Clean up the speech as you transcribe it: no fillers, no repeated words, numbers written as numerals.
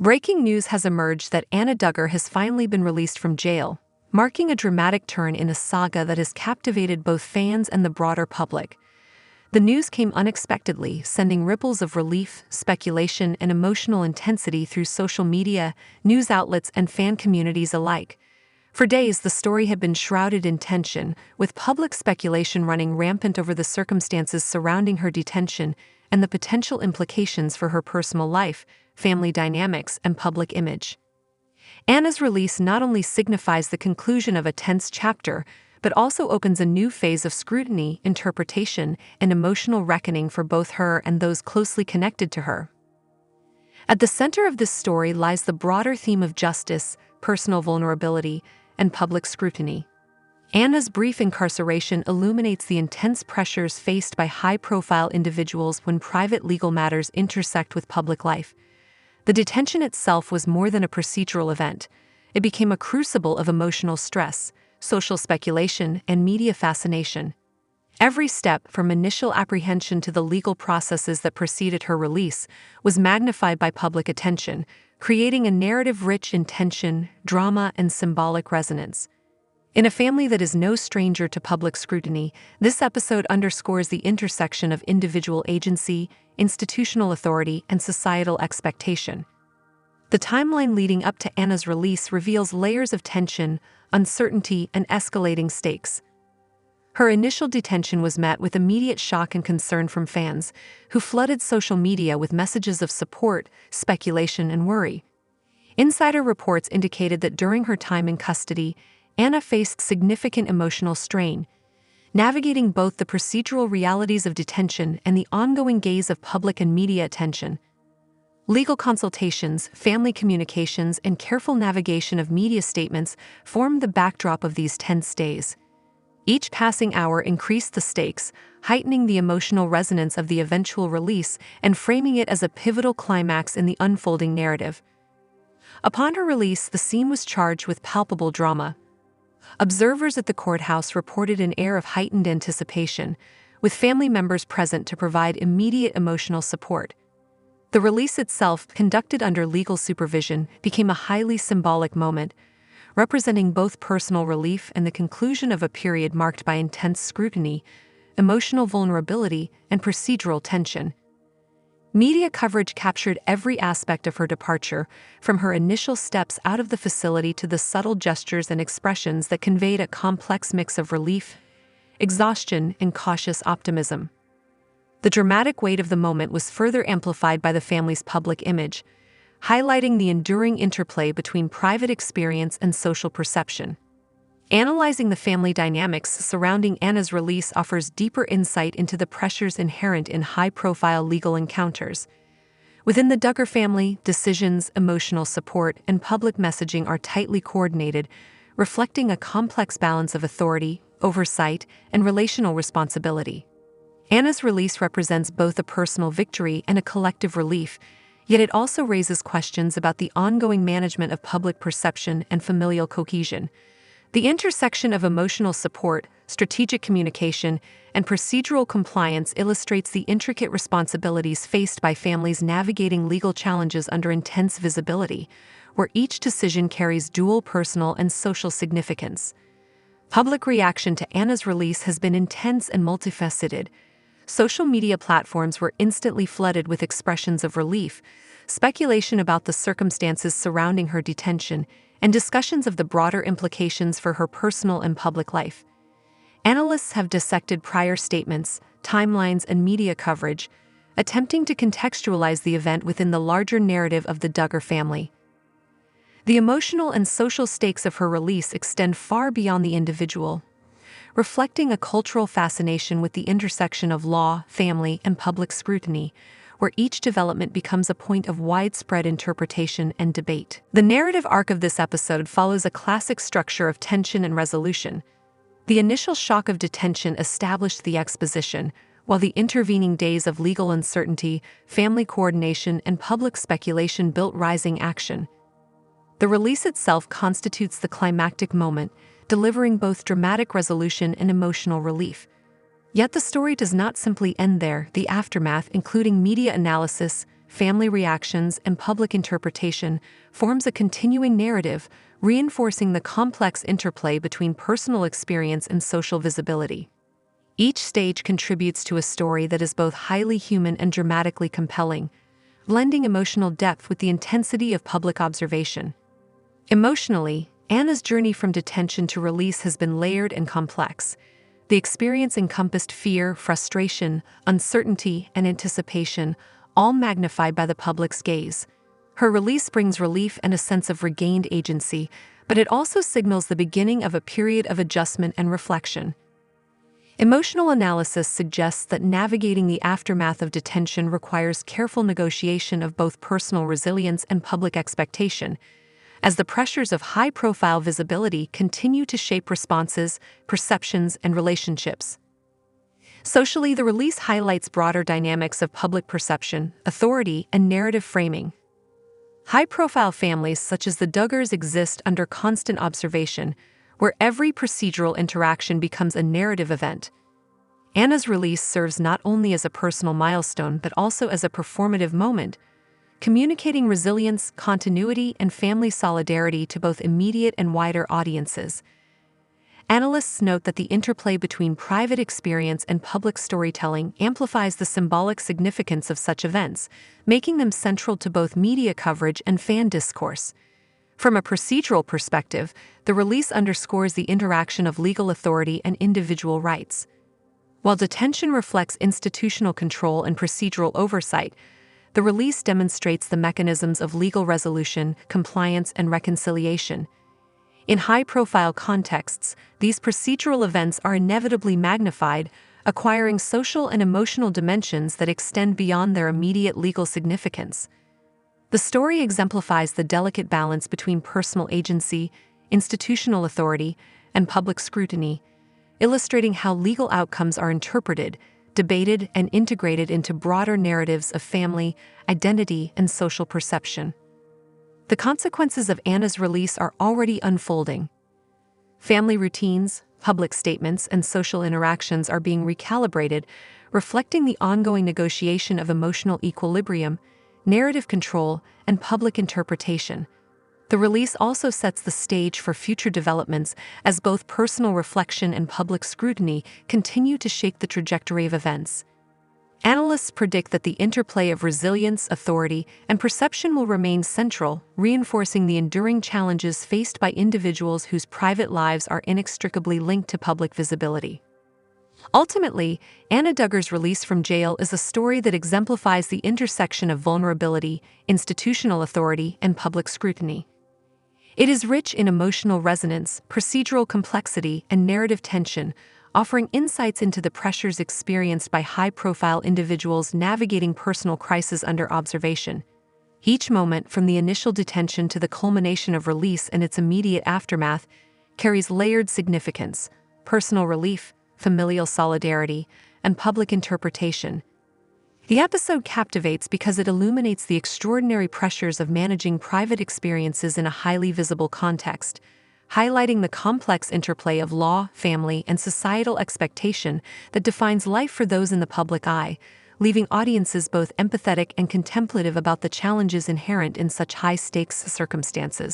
Breaking news has emerged that Anna Duggar has finally been released from jail, marking a dramatic turn in a saga that has captivated both fans and the broader public. The news came unexpectedly, sending ripples of relief, speculation, and emotional intensity through social media, news outlets, and fan communities alike. For days, the story had been shrouded in tension, with public speculation running rampant over the circumstances surrounding her detention and the potential implications for her personal life, family dynamics, and public image. Anna's release not only signifies the conclusion of a tense chapter, but also opens a new phase of scrutiny, interpretation, and emotional reckoning for both her and those closely connected to her. At the center of this story lies the broader theme of justice, personal vulnerability, and public scrutiny. Anna's brief incarceration illuminates the intense pressures faced by high-profile individuals when private legal matters intersect with public life. The detention itself was more than a procedural event. It became a crucible of emotional stress, social speculation, and media fascination. Every step, from initial apprehension to the legal processes that preceded her release, was magnified by public attention, creating a narrative rich in tension, drama, and symbolic resonance. In a family that is no stranger to public scrutiny, this episode underscores the intersection of individual agency, institutional authority, and societal expectation. The timeline leading up to Anna's release reveals layers of tension, uncertainty, and escalating stakes. Her initial detention was met with immediate shock and concern from fans, who flooded social media with messages of support, speculation, and worry. Insider reports indicated that during her time in custody, Anna faced significant emotional strain, navigating both the procedural realities of detention and the ongoing gaze of public and media attention. Legal consultations, family communications, and careful navigation of media statements formed the backdrop of these tense days. Each passing hour increased the stakes, heightening the emotional resonance of the eventual release and framing it as a pivotal climax in the unfolding narrative. Upon her release, the scene was charged with palpable drama. Observers at the courthouse reported an air of heightened anticipation, with family members present to provide immediate emotional support. The release itself, conducted under legal supervision, became a highly symbolic moment, representing both personal relief and the conclusion of a period marked by intense scrutiny, emotional vulnerability, and procedural tension. Media coverage captured every aspect of her departure, from her initial steps out of the facility to the subtle gestures and expressions that conveyed a complex mix of relief, exhaustion, and cautious optimism. The dramatic weight of the moment was further amplified by the family's public image, highlighting the enduring interplay between private experience and social perception. Analyzing the family dynamics surrounding Anna's release offers deeper insight into the pressures inherent in high-profile legal encounters. Within the Duggar family, decisions, emotional support, and public messaging are tightly coordinated, reflecting a complex balance of authority, oversight, and relational responsibility. Anna's release represents both a personal victory and a collective relief, yet it also raises questions about the ongoing management of public perception and familial cohesion. The intersection of emotional support, strategic communication, and procedural compliance illustrates the intricate responsibilities faced by families navigating legal challenges under intense visibility, where each decision carries dual personal and social significance. Public reaction to Anna's release has been intense and multifaceted. Social media platforms were instantly flooded with expressions of relief, speculation about the circumstances surrounding her detention, and discussions of the broader implications for her personal and public life. Analysts have dissected prior statements, timelines, and media coverage, attempting to contextualize the event within the larger narrative of the Duggar family. The emotional and social stakes of her release extend far beyond the individual, reflecting a cultural fascination with the intersection of law, family, and public scrutiny, where each development becomes a point of widespread interpretation and debate. The narrative arc of this episode follows a classic structure of tension and resolution. The initial shock of detention established the exposition, while the intervening days of legal uncertainty, family coordination, and public speculation built rising action. The release itself constitutes the climactic moment, delivering both dramatic resolution and emotional relief. Yet the story does not simply end there. The aftermath, including media analysis, family reactions, and public interpretation forms a continuing narrative, reinforcing the complex interplay between personal experience and social visibility. Each stage contributes to a story that is both highly human and dramatically compelling, blending emotional depth with the intensity of public observation. Emotionally, Anna's journey from detention to release has been layered and complex. The experience encompassed fear, frustration, uncertainty, and anticipation, all magnified by the public's gaze. Her release brings relief and a sense of regained agency, but it also signals the beginning of a period of adjustment and reflection. Emotional analysis suggests that navigating the aftermath of detention requires careful negotiation of both personal resilience and public expectation, as the pressures of high-profile visibility continue to shape responses, perceptions, and relationships. Socially, the release highlights broader dynamics of public perception, authority, and narrative framing. High-profile families such as the Duggars exist under constant observation, where every procedural interaction becomes a narrative event. Anna's release serves not only as a personal milestone but also as a performative moment, communicating resilience, continuity, and family solidarity to both immediate and wider audiences. Analysts note that the interplay between private experience and public storytelling amplifies the symbolic significance of such events, making them central to both media coverage and fan discourse. From a procedural perspective, the release underscores the interaction of legal authority and individual rights. While detention reflects institutional control and procedural oversight, the release demonstrates the mechanisms of legal resolution, compliance, and reconciliation. In high-profile contexts, these procedural events are inevitably magnified, acquiring social and emotional dimensions that extend beyond their immediate legal significance. The story exemplifies the delicate balance between personal agency, institutional authority, and public scrutiny, illustrating how legal outcomes are interpreted, debated, and integrated into broader narratives of family, identity, and social perception. The consequences of Anna's release are already unfolding. Family routines, public statements, and social interactions are being recalibrated, reflecting the ongoing negotiation of emotional equilibrium, narrative control, and public interpretation. The release also sets the stage for future developments as both personal reflection and public scrutiny continue to shape the trajectory of events. Analysts predict that the interplay of resilience, authority, and perception will remain central, reinforcing the enduring challenges faced by individuals whose private lives are inextricably linked to public visibility. Ultimately, Anna Duggar's release from jail is a story that exemplifies the intersection of vulnerability, institutional authority, and public scrutiny. It is rich in emotional resonance, procedural complexity, and narrative tension, offering insights into the pressures experienced by high-profile individuals navigating personal crises under observation. Each moment, from the initial detention to the culmination of release and its immediate aftermath, carries layered significance: personal relief, familial solidarity, and public interpretation. The episode captivates because it illuminates the extraordinary pressures of managing private experiences in a highly visible context, highlighting the complex interplay of law, family, and societal expectation that defines life for those in the public eye, leaving audiences both empathetic and contemplative about the challenges inherent in such high-stakes circumstances.